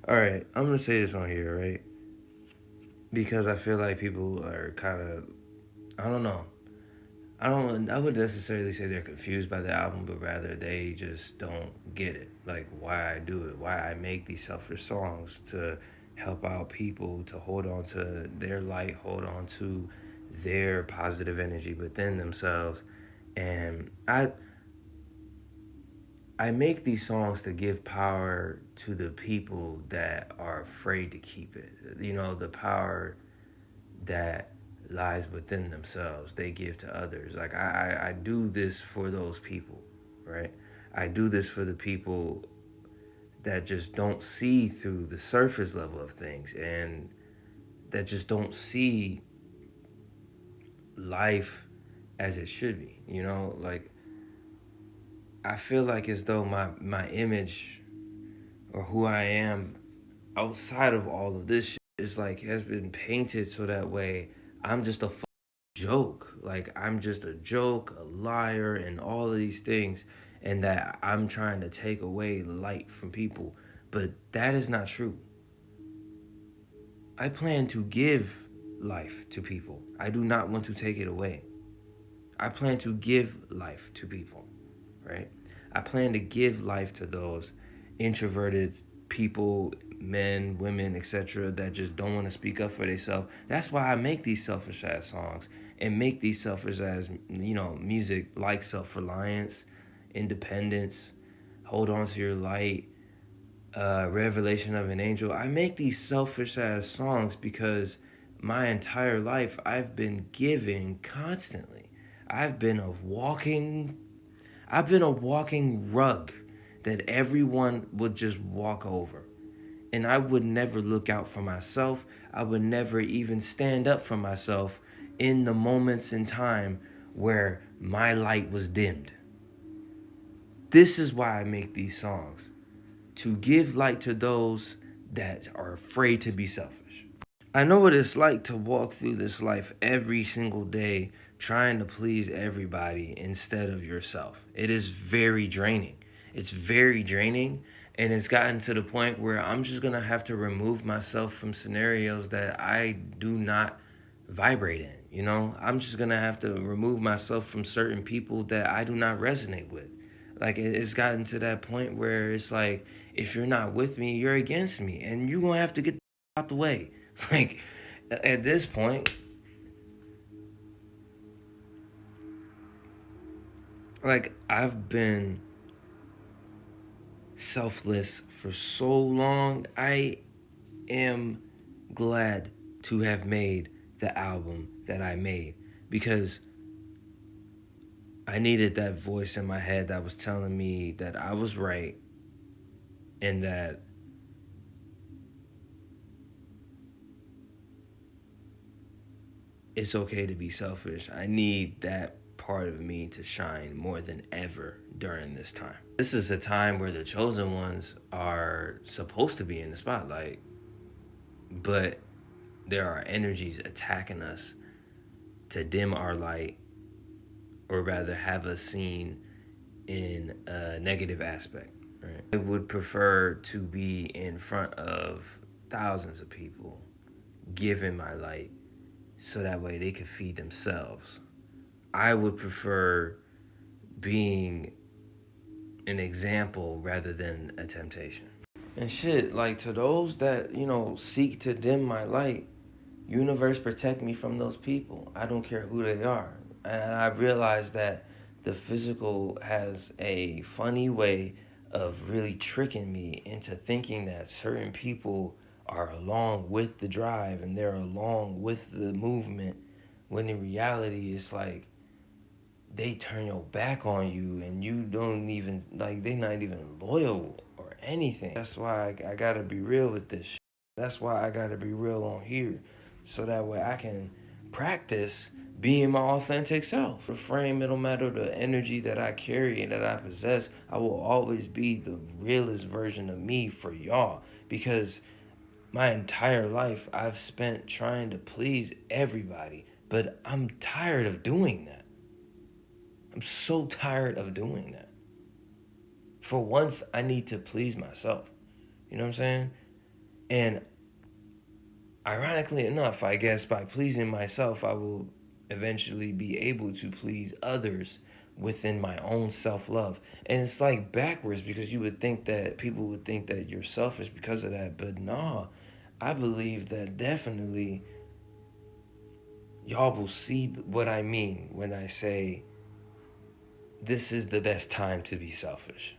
All right, I'm gonna say this on here, right? Because I feel like people are kind of, I don't know. I would necessarily say they're confused by the album, but rather they just don't get it. Like why I do it, why I make these selfish songs to help out people, to hold on to their light, hold on to their positive energy within themselves. And I make these songs to give power to the people that are afraid to keep it. You know, the power that lies within themselves they give to others. Like I do this for those people, right? I do this for the people that just don't see through the surface level of things and that just don't see life as it should be. You know, like I feel like as though my image or who I am outside of all of this shit is like has been painted so that way I'm just a joke. Like I'm just a joke, a liar, and all of these things, and that I'm trying to take away light from people. But that is not true. I plan to give life to people. I do not want to take it away. I plan to give life to people, right? I plan to give life to those introverted people, men, women, etc., that just don't want to speak up for themselves. That's why I make these selfish ass songs and make these selfish ass, music like self reliance, independence, hold on to your light, revelation of an angel. I make these selfish ass songs because my entire life I've been giving constantly. I've been a walking I've been a walking rug that everyone would just walk over. And I would never look out for myself. I would never even stand up for myself in the moments in time where my light was dimmed. This is why I make these songs, to give light to those that are afraid to be selfish. I know what it's like to walk through this life every single day trying to please everybody instead of yourself. It is very draining. It's very draining, and it's gotten to the point where I'm just going to have to remove myself from scenarios that I do not vibrate in. You know, I'm just going to have to remove myself from certain people that I do not resonate with. Like it's gotten to that point where it's like if you're not with me, you're against me, and you're going to have to get out the way. Like at this point, like I've been selfless for so long. I am glad to have made the album that I made because I needed that voice in my head that was telling me that I was right and that it's okay to be selfish. I need that part of me to shine more than ever during this time. This is a time where the chosen ones are supposed to be in the spotlight, but there are energies attacking us to dim our light or rather have us seen in a negative aspect, right? I would prefer to be in front of thousands of people giving my light so that way they could feed themselves. I would prefer being an example rather than a temptation. And shit, like to those that, seek to dim my light, universe protect me from those people. I don't care who they are. And I realize that the physical has a funny way of really tricking me into thinking that certain people are along with the drive and they're along with the movement when in reality it's like they turn your back on you and you don't even like they're not even loyal or anything. That's why I gotta be real with this shit. That's why I gotta be real on here so that way I can practice being my authentic self. The frame, it don't matter the energy that I carry and that I possess, I will always be the realest version of me for y'all because my entire life I've spent trying to please everybody, but I'm tired of doing that. I'm so tired of doing that. For once, I need to please myself. You know what I'm saying? And ironically enough, I guess by pleasing myself, I will eventually be able to please others within my own self love. And it's like backwards because you would think that people would think that you're selfish because of that. But nah, I believe that definitely y'all will see what I mean when I say this is the best time to be selfish.